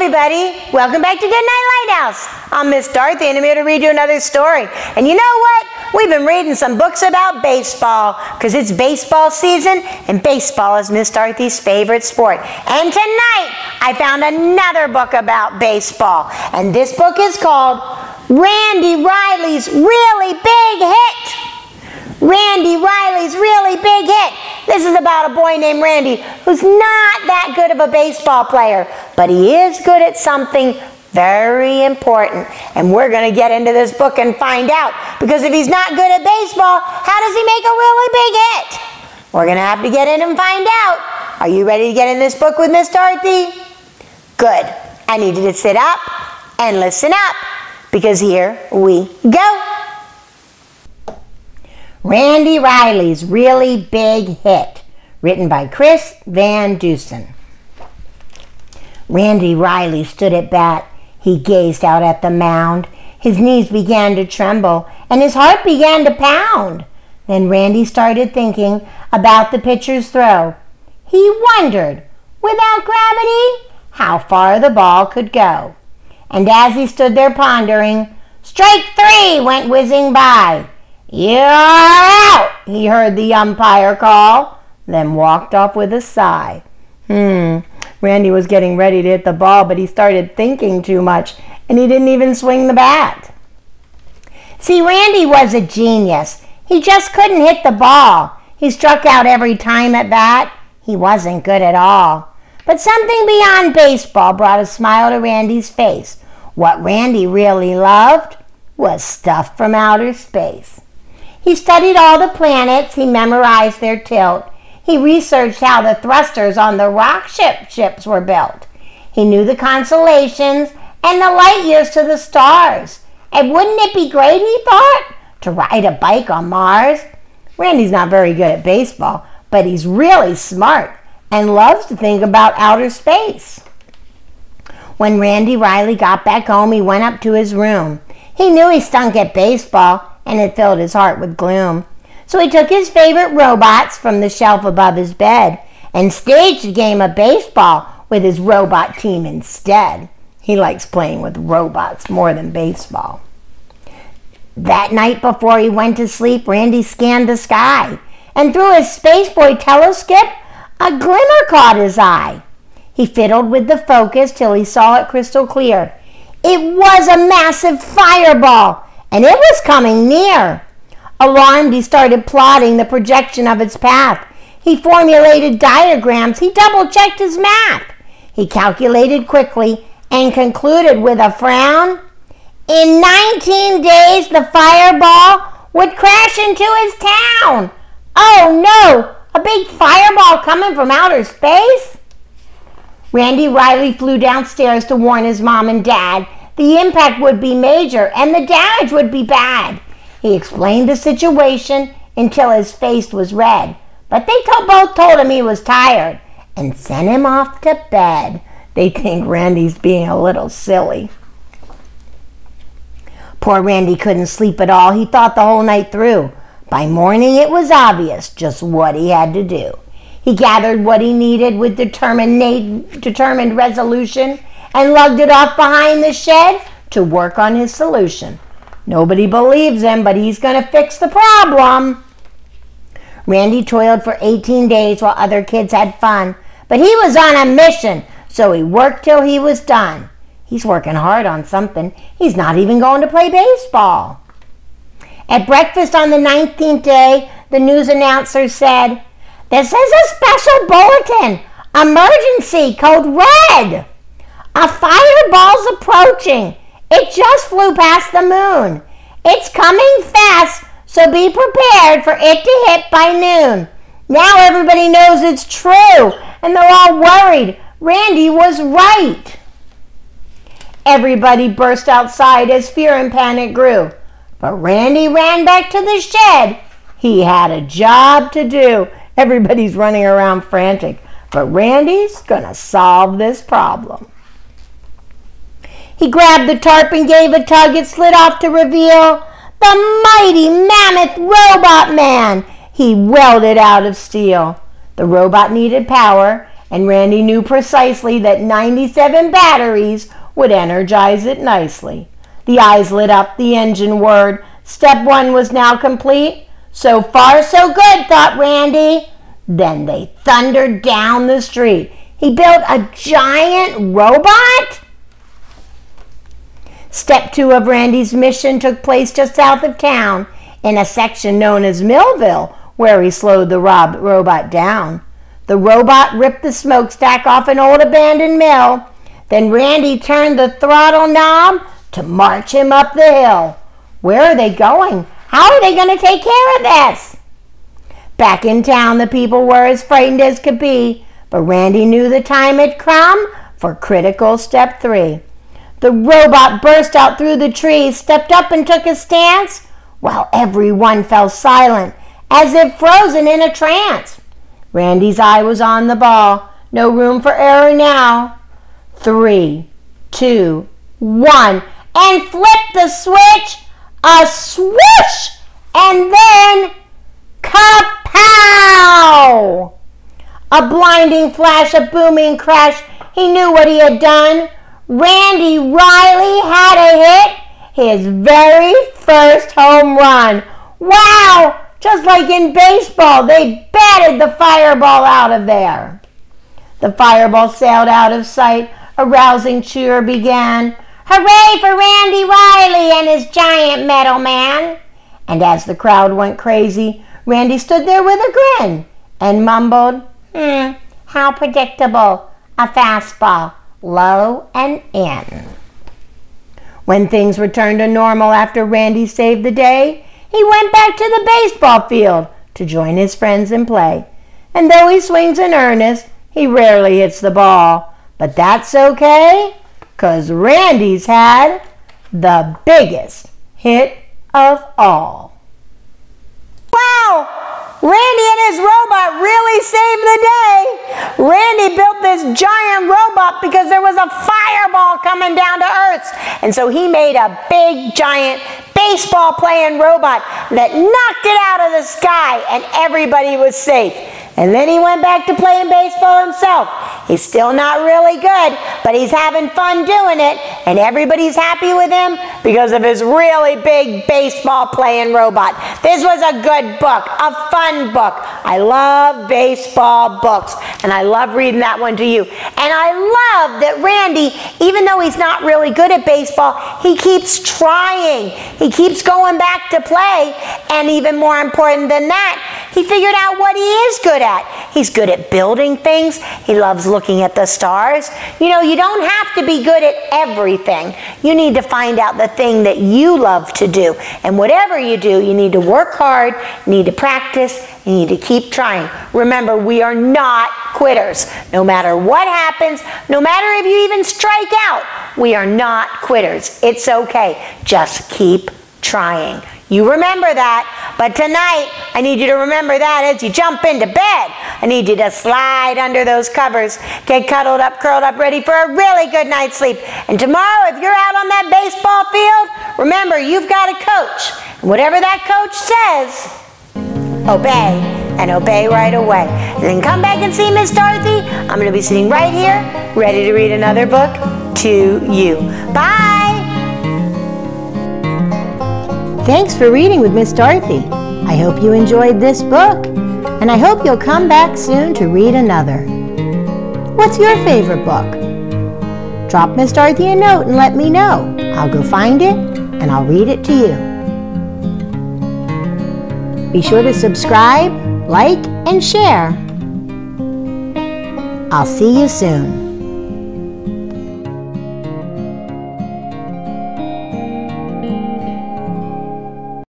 everybody, welcome back to Goodnight Lighthouse. I'm Miss Dorothy and I'm here to read you another story. And you know what? We've been reading some books about baseball because it's baseball season and baseball is Miss Dorothy's favorite sport. And tonight I found another book about baseball, and this book is called Randy Riley's Really Big Hit. Randy Riley's Really Big Hit. This is about a boy named Randy who's not that good of a baseball player, but he is good at something very important. And we're going to get into this book and find out, because if he's not good at baseball, how does he make a really big hit? We're going to have to get in and find out. Are you ready to get in this book with Miss Dorothy? Good. I need you to sit up and listen up, because here we go. Randy Riley's Really Big Hit, written by Chris Van Dusen. Randy Riley stood at bat. He gazed out at the mound. His knees began to tremble, and his heart began to pound. Then Randy started thinking about the pitcher's throw. He wondered, without gravity, how far the ball could go. And as he stood there pondering, strike three went whizzing by. "You're out," he heard the umpire call, then walked off with a sigh. Randy was getting ready to hit the ball, but he started thinking too much, and he didn't even swing the bat. See, Randy was a genius. He just couldn't hit the ball. He struck out every time at bat. He wasn't good at all. But something beyond baseball brought a smile to Randy's face. What Randy really loved was stuff from outer space. He studied all the planets. He memorized their tilt. He researched how the thrusters on the rocket ships were built. He knew the constellations and the light years to the stars. And wouldn't it be great, he thought, to ride a bike on Mars? Randy's not very good at baseball, but he's really smart and loves to think about outer space. When Randy Riley got back home, he went up to his room. He knew he stunk at baseball, and it filled his heart with gloom. So he took his favorite robots from the shelf above his bed and staged a game of baseball with his robot team instead. He likes playing with robots more than baseball. That night before he went to sleep, Randy scanned the sky, and through his Spaceboy telescope, a glimmer caught his eye. He fiddled with the focus till he saw it crystal clear. It was a massive fireball, and it was coming near. Alarmed, he started plotting the projection of its path. He formulated diagrams. He double-checked his math. He calculated quickly and concluded with a frown. In 19 days, the fireball would crash into his town. Oh no, a big fireball coming from outer space? Randy Riley flew downstairs to warn his mom and dad. The impact would be major and the damage would be bad. He explained the situation until his face was red, but they both told him he was tired and sent him off to bed. They think Randy's being a little silly. Poor Randy couldn't sleep at all. He thought the whole night through. By morning, it was obvious just what he had to do. He gathered what he needed with determined resolution and lugged it off behind the shed to work on his solution. Nobody believes him, but he's going to fix the problem. Randy toiled for 18 days while other kids had fun, but he was on a mission, so he worked till he was done. He's working hard on something. He's not even going to play baseball. At breakfast on the 19th day, the news announcer said, "This is a special bulletin. Emergency code red. A fireball's approaching. It just flew past the moon. It's coming fast, so be prepared for it to hit by noon." Now everybody knows it's true, and they're all worried. Randy was right. Everybody burst outside as fear and panic grew. But Randy ran back to the shed. He had a job to do. Everybody's running around frantic, but Randy's gonna solve this problem. He grabbed the tarp and gave a tug. It slid off to reveal the mighty mammoth robot man. He welded out of steel. The robot needed power, and Randy knew precisely that 97 batteries would energize it nicely. The eyes lit up, the engine whirred. Step 1 was now complete. So far, so good, thought Randy. Then they thundered down the street. He built a giant robot? Step 2 of Randy's mission took place just south of town, in a section known as Millville, where he slowed the robot down. The robot ripped the smokestack off an old abandoned mill. Then Randy turned the throttle knob to march him up the hill. Where are they going? How are they going to take care of this? Back in town, the people were as frightened as could be, but Randy knew the time had come for critical step 3. The robot burst out through the trees, stepped up and took a stance, while everyone fell silent, as if frozen in a trance. Randy's eye was on the ball. No room for error now. 3, 2, 1, and flip the switch. A swoosh, and then kapow! A blinding flash, a booming crash. He knew what he had done. Randy Riley had a hit, his very first home run. Wow! Just like in baseball, they batted the fireball out of there. The fireball sailed out of sight. A rousing cheer began. Hooray for Randy Riley and his giant metal man! And as the crowd went crazy, Randy stood there with a grin and mumbled, how predictable. A fastball, low and in. When things returned to normal after Randy saved the day, he went back to the baseball field to join his friends and play. And though he swings in earnest, he rarely hits the ball. But that's okay, 'cause Randy's had the biggest hit of all. Wow! Randy and his robot really saved the day. Randy built this giant robot because there was a fireball coming down to Earth. And so he made a big, giant baseball playing robot that knocked it out of the sky, and everybody was safe. And then he went back to playing baseball himself. He's still not really good, but he's having fun doing it, and everybody's happy with him because of his really big baseball playing robot. This was a good book, a fun book. I love baseball books, and I love reading that one to you. And I love that Randy, even though he's not really good at baseball, he keeps trying. He keeps going back to play, and even more important than that, he figured out what he is good at. He's good at building things. He loves looking at the stars. You know, you don't have to be good at everything. You need to find out the thing that you love to do. And whatever you do, you need to work hard, you need to practice, you need to keep trying. Remember, we are not quitters. No matter what happens, no matter if you even strike out, we are not quitters. It's okay. Just keep trying. You remember that, but tonight, I need you to remember that as you jump into bed. I need you to slide under those covers, get cuddled up, curled up, ready for a really good night's sleep. And tomorrow, if you're out on that baseball field, remember, you've got a coach. And whatever that coach says, obey, and obey right away. And then come back and see Miss Dorothy. I'm going to be sitting right here, ready to read another book to you. Bye! Thanks for reading with Miss Dorothy. I hope you enjoyed this book, and I hope you'll come back soon to read another. What's your favorite book? Drop Miss Dorothy a note and let me know. I'll go find it, and I'll read it to you. Be sure to subscribe, like, and share. I'll see you soon.